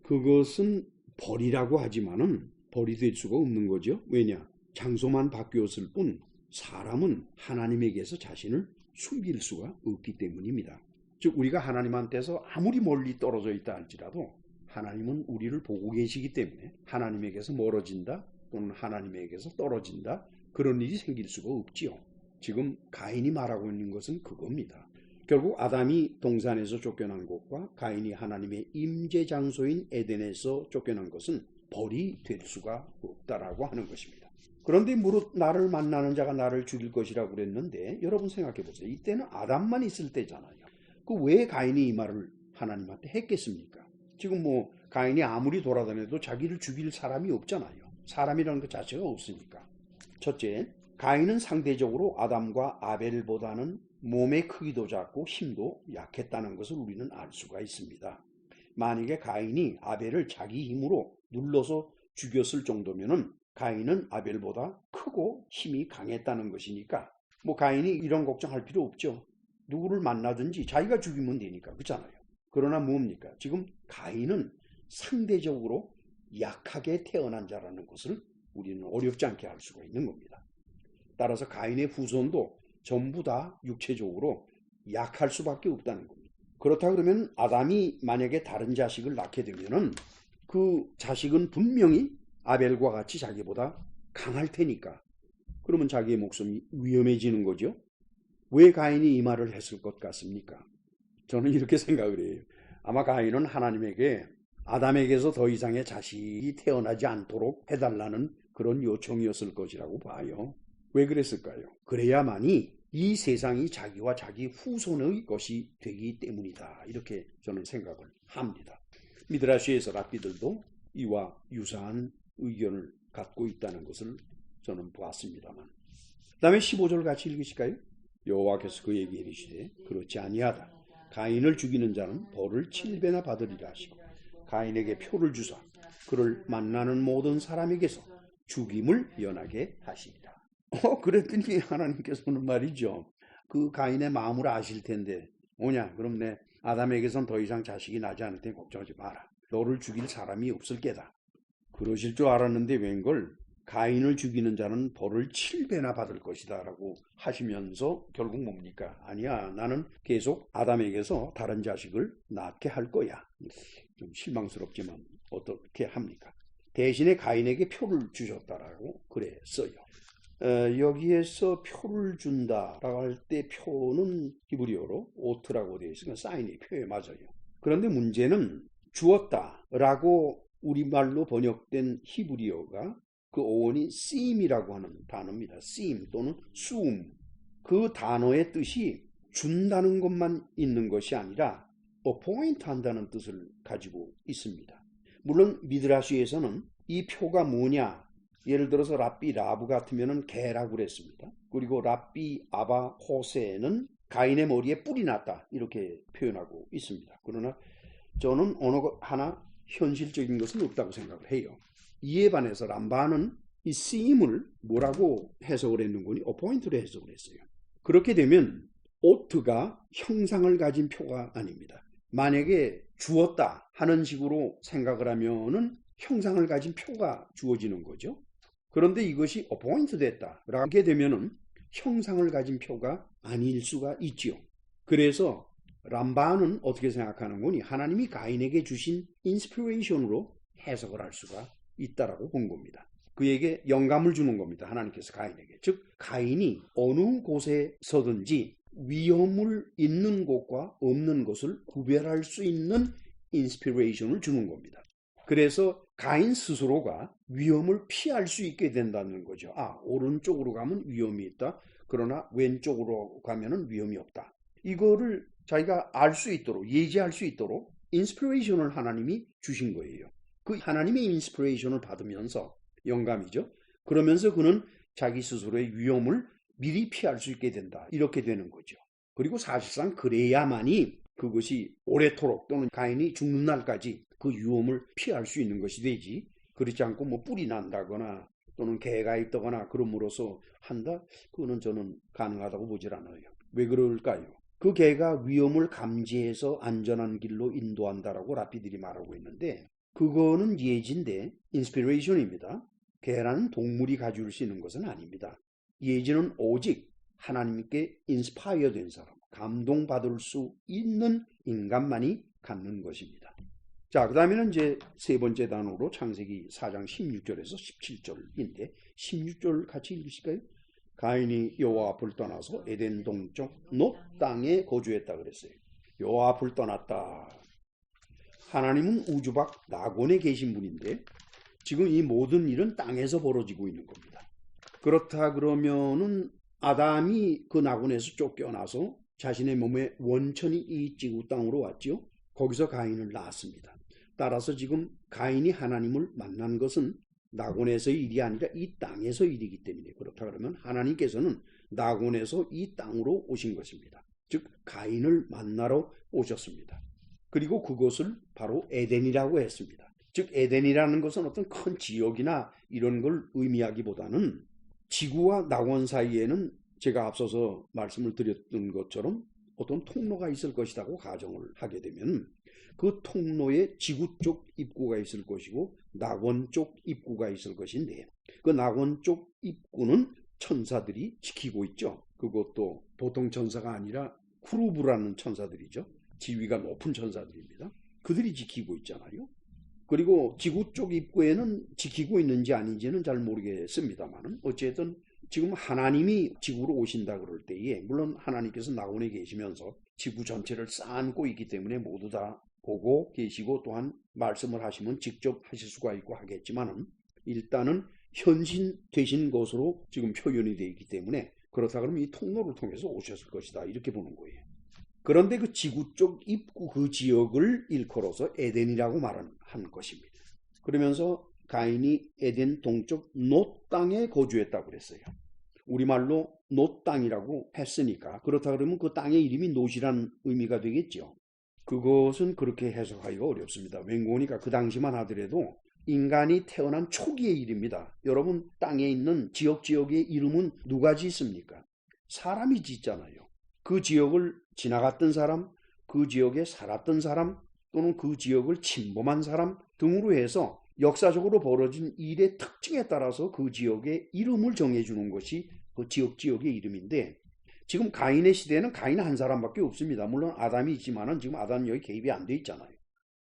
그것은 벌이라고 하지만은 벌이 될 수가 없는 거죠. 왜냐? 장소만 바뀌었을 뿐 사람은 하나님에게서 자신을 숨길 수가 없기 때문입니다. 즉 우리가 하나님한테서 아무리 멀리 떨어져 있다 할지라도 하나님은 우리를 보고 계시기 때문에 하나님에게서 멀어진다 또는 하나님에게서 떨어진다 그런 일이 생길 수가 없지요. 지금 가인이 말하고 있는 것은 그겁니다. 결국 아담이 동산에서 쫓겨난 것과 가인이 하나님의 임재 장소인 에덴에서 쫓겨난 것은 벌이 될 수가 없다라고 하는 것입니다. 그런데 무릇 나를 만나는 자가 나를 죽일 것이라고 그랬는데 여러분 생각해 보세요. 이때는 아담만 있을 때잖아요. 그 왜 가인이 이 말을 하나님한테 했겠습니까? 지금 뭐 가인이 아무리 돌아다녀도 자기를 죽일 사람이 없잖아요. 사람이라는 것 자체가 없으니까. 첫째, 가인은 상대적으로 아담과 아벨보다는 몸의 크기도 작고 힘도 약했다는 것을 우리는 알 수가 있습니다. 만약에 가인이 아벨을 자기 힘으로 눌러서 죽였을 정도면은 가인은 아벨보다 크고 힘이 강했다는 것이니까 뭐 가인이 이런 걱정할 필요 없죠. 누구를 만나든지 자기가 죽이면 되니까 그렇잖아요. 그러나 뭡니까? 지금 가인은 상대적으로 약하게 태어난 자라는 것을 우리는 어렵지 않게 알 수가 있는 겁니다. 따라서 가인의 후손도 전부 다 육체적으로 약할 수밖에 없다는 겁니다. 그렇다 그러면 아담이 만약에 다른 자식을 낳게 되면은 그 자식은 분명히 아벨과 같이 자기보다 강할 테니까 그러면 자기의 목숨이 위험해지는 거죠. 왜 가인이 이 말을 했을 것 같습니까? 저는 이렇게 생각을 해요. 아마 가인은 하나님에게 아담에게서 더 이상의 자식이 태어나지 않도록 해달라는 그런 요청이었을 것이라고 봐요. 왜 그랬을까요? 그래야만이 이 세상이 자기와 자기 후손의 것이 되기 때문이다. 이렇게 저는 생각을 합니다. 미드라시에서 랍비들도 이와 유사한 의견을 갖고 있다는 것을 저는 보았습니다만. 그 다음에 15절 같이 읽으실까요? 여호와께서 그에게 이르시되 그렇지 아니하다. 가인을 죽이는 자는 벌을 7배나 받으리라 하시고 가인에게 표를 주사 그를 만나는 모든 사람에게서 죽임을 면하게 하시리라. 그랬더니 하나님께서는 말이죠. 그 가인의 마음을 아실 텐데 뭐냐? 그럼 내 아담에게선 더 이상 자식이 나지 않을 테니 걱정하지 마라. 너를 죽일 사람이 없을 게다. 그러실 줄 알았는데 웬걸 가인을 죽이는 자는 벌을 7배나 받을 것이다 라고 하시면서 결국 뭡니까? 아니야, 나는 계속 아담에게서 다른 자식을 낳게 할 거야. 좀 실망스럽지만 어떻게 합니까? 대신에 가인에게 표를 주셨다라고 그랬어요. 여기에서 표를 준다라고 할 때 표는 히브리어로 오트라고 되어 있으니까 사인이 표에 맞아요. 그런데 문제는 주었다라고 우리말로 번역된 히브리어가 그 어원이 seem이라고 하는 단어입니다. seem 또는 suum. 그 단어의 뜻이 준다는 것만 있는 것이 아니라 appoint 한다는 뜻을 가지고 있습니다. 물론 미드라시에서는 이 표가 뭐냐? 예를 들어서 랍비 라브 같으면은 개라고 그랬습니다. 그리고 랍비 아바 호세는 가인의 머리에 뿔이 났다 이렇게 표현하고 있습니다. 그러나 저는 어느 하나 현실적인 것은 없다고 생각을 해요. 이에 반해서 람바는 이 seem을 뭐라고 해석을 했는거니 appoint로 해석을 했어요. 그렇게 되면 ough가 형상을 가진 표가 아닙니다. 만약에 주었다 하는 식으로 생각을 하면은 형상을 가진 표가 주어지는 거죠. 그런데 이것이 appoint 됐다 라게 되면은 형상을 가진 표가 아닐 수가 있지요. 그래서 람바는 어떻게 생각하는 거니? 하나님이 가인에게 주신 인스피레이션으로 해석을 할 수가 있다라고 본 겁니다. 그에게 영감을 주는 겁니다. 하나님께서 가인에게. 즉 가인이 어느 곳에서든지 위험을 있는 곳과 없는 것을 구별할 수 있는 인스피레이션을 주는 겁니다. 그래서 가인 스스로가 위험을 피할 수 있게 된다는 거죠. 오른쪽으로 가면 위험이 있다. 그러나 왼쪽으로 가면은 위험이 없다. 이거를 자기가 알 수 있도록, 예지할 수 있도록 인스피레이션을 하나님이 주신 거예요. 그 하나님의 인스피레이션을 받으면서 영감이죠. 그러면서 그는 자기 스스로의 위험을 미리 피할 수 있게 된다. 이렇게 되는 거죠. 그리고 사실상 그래야만이 그것이 오래도록 또는 가인이 죽는 날까지 그 위험을 피할 수 있는 것이 되지. 그렇지 않고 뭐 뿔이 난다거나 또는 개가 있다거나 그럼으로써 한다? 그거는 저는 가능하다고 보질 않아요. 왜 그럴까요? 그 개가 위험을 감지해서 안전한 길로 인도한다라고 랍비들이 말하고 있는데 그거는 예지인데 인스피레이션입니다. 개라는 동물이 가질 수 있는 것은 아닙니다. 예지는 오직 하나님께 인스파이어 된 사람, 감동받을 수 있는 인간만이 갖는 것입니다. 자, 그 다음에는 이제 세 번째 단어로 창세기 4장 16절에서 17절인데 16절 같이 읽으실까요? 가인이 여호와 앞을 떠나서 에덴 동쪽 놋 땅에 거주했다 그랬어요. 여호와 앞을 떠났다. 하나님은 우주 밖 낙원에 계신 분인데 지금 이 모든 일은 땅에서 벌어지고 있는 겁니다. 그렇다 그러면은 아담이 그 낙원에서 쫓겨나서 자신의 몸에 원천이 이 지구 땅으로 왔죠. 거기서 가인을 낳았습니다. 따라서 지금 가인이 하나님을 만난 것은 낙원에서의 일이 아니라 이 땅에서 일이기 때문에 그렇다 그러면 하나님께서는 낙원에서 이 땅으로 오신 것입니다. 즉 가인을 만나러 오셨습니다. 그리고 그것을 바로 에덴이라고 했습니다. 즉 에덴이라는 것은 어떤 큰 지역이나 이런 걸 의미하기보다는 지구와 낙원 사이에는 제가 앞서서 말씀을 드렸던 것처럼 어떤 통로가 있을 것이라고 가정을 하게 되면 그 통로에 지구 쪽 입구가 있을 것이고 낙원 쪽 입구가 있을 것인데 그 낙원 쪽 입구는 천사들이 지키고 있죠. 그것도 보통 천사가 아니라 쿠루브라는 천사들이죠. 지위가 높은 천사들입니다. 그들이 지키고 있잖아요. 그리고 지구 쪽 입구에는 지키고 있는지 아닌지는 잘 모르겠습니다만 어쨌든 지금 하나님이 지구로 오신다 그럴 때에 물론 하나님께서 낙원에 계시면서 지구 전체를 쌓고 있기 때문에 모두 다 보고 계시고 또한 말씀을 하시면 직접 하실 수가 있고 하겠지만은 일단은 현신되신 것으로 지금 표현이 되어 있기 때문에 그렇다 그러면 이 통로를 통해서 오셨을 것이다 이렇게 보는 거예요. 그런데 그 지구 쪽 입구 그 지역을 일컬어서 에덴이라고 말한 것입니다. 그러면서 가인이 에덴 동쪽 놋 땅에 거주했다고 그랬어요. 우리말로 놋 땅이라고 했으니까 그렇다 그러면 그 땅의 이름이 놋이란 의미가 되겠죠. 그것은 그렇게 해석하기가 어렵습니다. 왠고니까 그 당시만 하더라도 인간이 태어난 초기의 이름입니다. 여러분 땅에 있는 지역의 이름은 누가 짓습니까? 사람이 짓잖아요. 그 지역을 지나갔던 사람, 그 지역에 살았던 사람 또는 그 지역을 침범한 사람 등으로 해서 역사적으로 벌어진 일의 특징에 따라서 그 지역의 이름을 정해주는 것이 그 지역의 이름인데 지금 가인의 시대에는 가인 한 사람밖에 없습니다. 물론 아담이 있지만은 지금 아담은 여기 개입이 안 돼 있잖아요.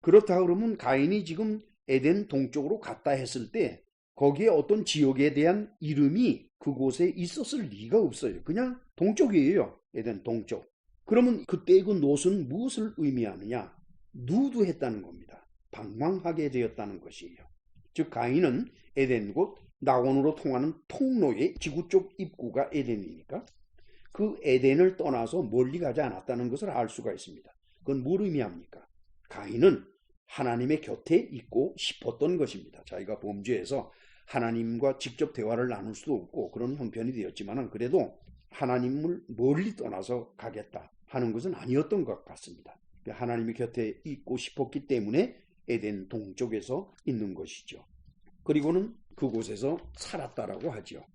그렇다 그러면 가인이 지금 에덴 동쪽으로 갔다 했을 때 거기에 어떤 지역에 대한 이름이 그곳에 있었을 리가 없어요. 그냥 동쪽이에요. 에덴 동쪽. 그러면 그때 그 놋은 무엇을 의미하느냐? 누드했다는 겁니다. 방황하게 되었다는 것이에요. 즉 가인은 에덴 곧 낙원으로 통하는 통로의 지구 쪽 입구가 에덴이니까 그 에덴을 떠나서 멀리 가지 않았다는 것을 알 수가 있습니다. 그건 뭘 의미합니까? 가인은 하나님의 곁에 있고 싶었던 것입니다. 자기가 범죄해서 하나님과 직접 대화를 나눌 수도 없고 그런 형편이 되었지만 그래도 하나님을 멀리 떠나서 가겠다 하는 것은 아니었던 것 같습니다. 하나님의 곁에 있고 싶었기 때문에 에덴 동쪽에서 있는 것이죠. 그리고는 그곳에서 살았다라고 하죠.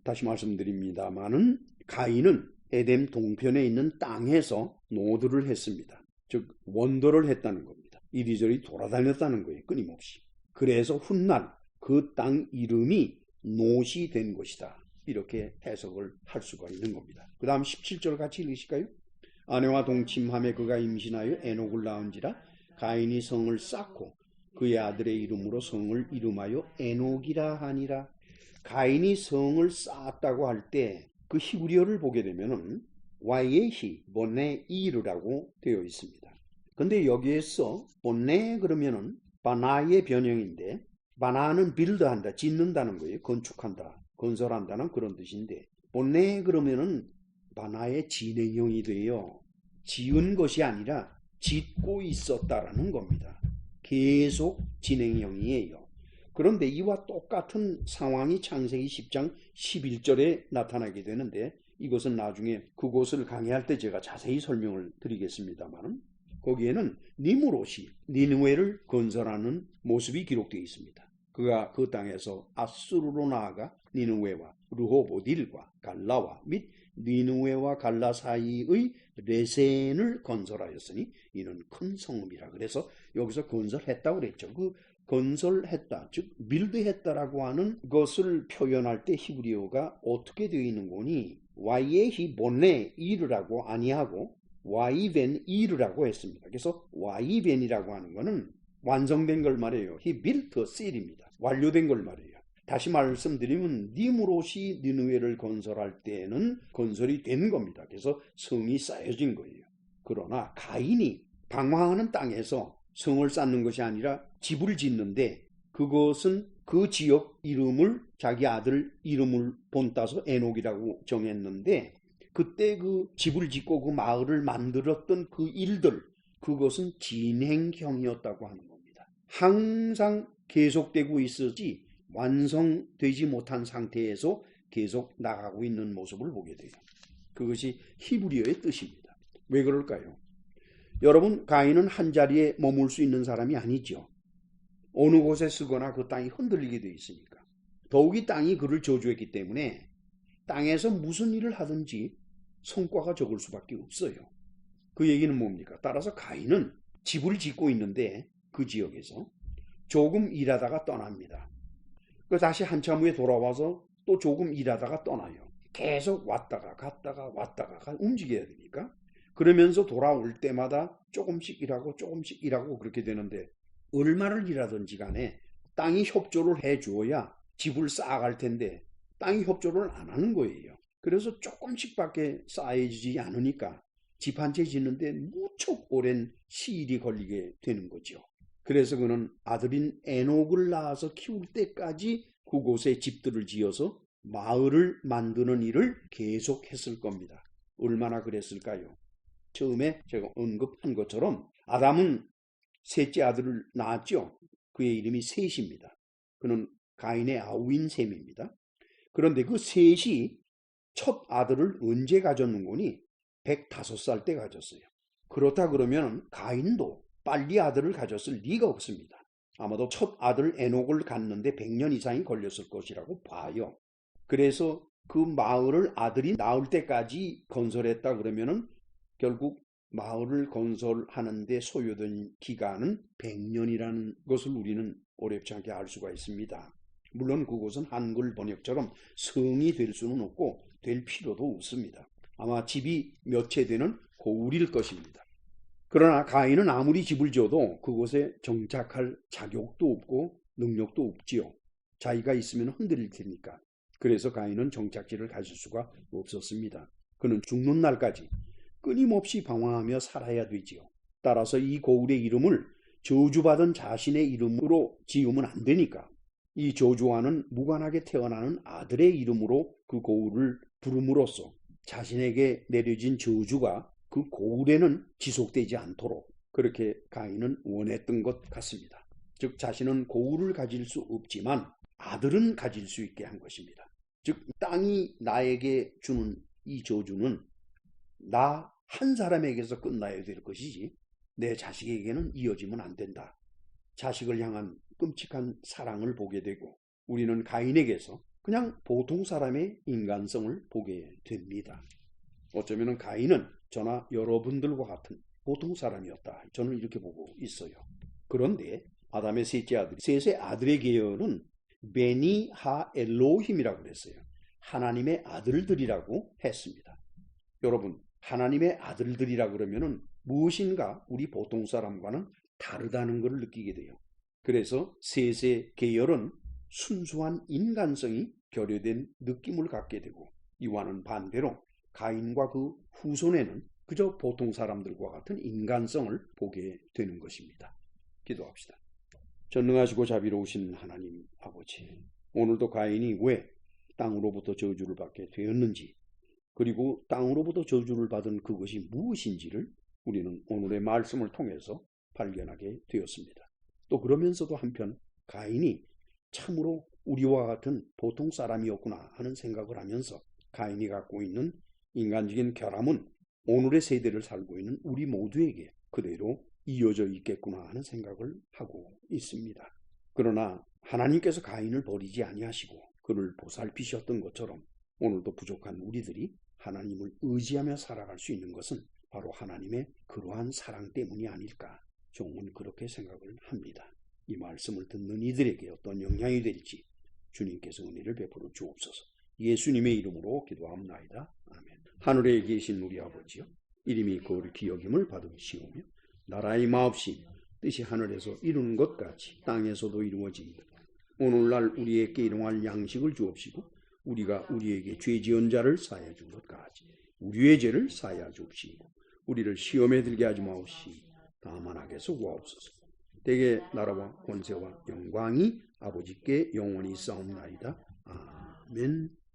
다시 말씀드립니다마는 가인은 에덴 동편에 있는 땅에서 노드를 했습니다. 즉 원더를 했다는 겁니다. 이리저리 돌아다녔다는 거예요. 끊임없이. 그래서 훗날 그 땅 이름이 놋이 된 것이다. 이렇게 해석을 할 수가 있는 겁니다. 그 다음 17절 같이 읽으실까요? 아내와 동침함에 그가 임신하여 에녹을 낳은지라 가인이 성을 쌓고 그의 아들의 이름으로 성을 이름하여 에녹이라 하니라. 가인이 성을 쌓았다고 할 때 그 히브리어를 보게 되면은 와예히 보네이르라고 되어 있습니다. 근데 여기에서 보네 그러면은 바나의 변형인데 바나는 빌드한다, 짓는다는 거예요. 건축한다, 건설한다는 그런 뜻인데 보네 그러면은 바나의 진행형이 돼요. 지은 것이 아니라 짓고 있었다라는 겁니다. 계속 진행형이에요. 그런데 이와 똑같은 상황이 창세기 10장 11절에 나타나게 되는데 이것은 나중에 그곳을 강의할 때 제가 자세히 설명을 드리겠습니다만 거기에는 니므롯이 니느웨를 건설하는 모습이 기록되어 있습니다. 그가 그 땅에서 아수르로 나아가 니느웨와 르호보딜과 갈라와 및 니느웨와 갈라 사이의 레센을 건설하였으니 이는 큰 성읍이라. 그래서 여기서 건설했다고 그랬죠. 그 건설했다, 즉 빌드했다라고 하는 것을 표현할 때 히브리어가 어떻게 되어 있는 거니? 와이에히 보네 이르라고 아니하고 와이벤 이르라고 했습니다. 그래서 와이벤이라고 하는 거는 완성된 걸 말해요. He built a city입니다. 완료된 걸 말해요. 다시 말씀드리면 니므롯이 니느웨를 건설할 때는 건설이 된 겁니다. 그래서 성이 쌓여진 거예요. 그러나 가인이 방황하는 땅에서 성을 쌓는 것이 아니라 집을 짓는데 그것은 그 지역 이름을 자기 아들 이름을 본따서 에녹이라고 정했는데 그때 그 집을 짓고 그 마을을 만들었던 그 일들 그것은 진행형이었다고 하는 겁니다. 항상 계속되고 있었지 완성되지 못한 상태에서 계속 나가고 있는 모습을 보게 돼요. 그것이 히브리어의 뜻입니다. 왜 그럴까요? 여러분 가인은 한자리에 머물 수 있는 사람이 아니죠. 어느 곳에 쓰거나 그 땅이 흔들리게 되어 있으니까. 더욱이 땅이 그를 저주했기 때문에 땅에서 무슨 일을 하든지 성과가 적을 수밖에 없어요. 그 얘기는 뭡니까? 따라서 가인은 집을 짓고 있는데 그 지역에서 조금 일하다가 떠납니다. 다시 한참 후에 돌아와서 또 조금 일하다가 떠나요. 계속 왔다가 갔다가 왔다가 움직여야 되니까. 그러면서 돌아올 때마다 조금씩 일하고 그렇게 되는데 얼마를 일하든지 간에 땅이 협조를 해줘야 집을 쌓아갈 텐데 땅이 협조를 안 하는 거예요. 그래서 조금씩밖에 쌓여지지 않으니까 집 한 채 짓는데 무척 오랜 시일이 걸리게 되는 거죠. 그래서 그는 아들인 에녹을 낳아서 키울 때까지 그곳에 집들을 지어서 마을을 만드는 일을 계속했을 겁니다. 얼마나 그랬을까요? 처음에 제가 언급한 것처럼 아담은 셋째 아들을 낳았죠. 그의 이름이 셋입니다. 그는 가인의 아우인 셈입니다. 그런데 그 셋이 첫 아들을 언제 가졌는 거니? 105살 때 가졌어요. 그렇다 그러면 가인도 빨리 아들을 가졌을 리가 없습니다. 아마도 첫 아들 에녹을 갖는데 100년 이상이 걸렸을 것이라고 봐요. 그래서 그 마을을 아들이 낳을 때까지 건설했다 그러면은 결국 마을을 건설하는데 소요된 기간은 100년이라는 것을 우리는 어렵지 않게 알 수가 있습니다. 물론 그곳은 한글 번역처럼 성이 될 수는 없고 될 필요도 없습니다. 아마 집이 몇 채 되는 고을일 것입니다. 그러나 가인은 아무리 집을 지어도 그곳에 정착할 자격도 없고 능력도 없지요. 자기가 있으면 흔들릴 테니까. 그래서 가인은 정착지를 가질 수가 없었습니다. 그는 죽는 날까지 끊임없이 방황하며 살아야 되지요. 따라서 이 고을의 이름을 저주받은 자신의 이름으로 지으면 안 되니까 이 저주와는 무관하게 태어나는 아들의 이름으로 그 고을을 부름으로써 자신에게 내려진 저주가 그 고을에는 지속되지 않도록 그렇게 가인은 원했던 것 같습니다. 즉 자신은 고을을 가질 수 없지만 아들은 가질 수 있게 한 것입니다. 즉 땅이 나에게 주는 이 저주는 나 한 사람에게서 끝나야 될 것이지 내 자식에게는 이어지면 안 된다. 자식을 향한 끔찍한 사랑을 보게 되고 우리는 가인에게서 그냥 보통 사람의 인간성을 보게 됩니다. 어쩌면 가인은 저나 여러분들과 같은 보통 사람이었다. 저는 이렇게 보고 있어요. 그런데 아담의 셋째 아들, 셋의 아들의 계열은 베니 하 엘로힘이라고 그랬어요. 하나님의 아들들이라고 했습니다. 여러분, 하나님의 아들들이라 그러면은 무엇인가 우리 보통 사람과는 다르다는 것을 느끼게 돼요. 그래서 셋의 계열은 순수한 인간성이 결여된 느낌을 갖게 되고 이와는 반대로 가인과 그 후손에는 그저 보통 사람들과 같은 인간성을 보게 되는 것입니다. 기도합시다. 전능하시고 자비로우신 하나님 아버지, 오늘도 가인이 왜 땅으로부터 저주를 받게 되었는지 그리고 땅으로부터 저주를 받은 그것이 무엇인지를 우리는 오늘의 말씀을 통해서 발견하게 되었습니다. 또 그러면서도 한편 가인이 참으로 우리와 같은 보통 사람이었구나 하는 생각을 하면서 가인이 갖고 있는 인간적인 결함은 오늘의 세대를 살고 있는 우리 모두에게 그대로 이어져 있겠구나 하는 생각을 하고 있습니다. 그러나 하나님께서 가인을 버리지 아니하시고 그를 보살피셨던 것처럼 오늘도 부족한 우리들이 하나님을 의지하며 살아갈 수 있는 것은 바로 하나님의 그러한 사랑 때문이 아닐까 종은 그렇게 생각을 합니다. 이 말씀을 듣는 이들에게 어떤 영향이 될지 주님께서 은혜를 베풀어 주옵소서. 예수님의 이름으로 기도합나이다. 아멘. 하늘에 계신 우리 아버지요, 이름이 거룩히 여김을 받으시오며 나라의 마옵시 뜻이 하늘에서 이루는 것 같이 땅에서도 이루어집니다. 오늘날 우리에게 일용할 양식을 주옵시고 우리가 우리에게 죄 지은 자를 사하여 준 것 같이 우리의 죄를 사하여 주옵시고 우리를 시험에 들게 하지 마옵시고 다만 악에서 구하옵소서. 대개 나라와 권세와 영광이 아버지께 영원히 있사옵나이다. 아멘.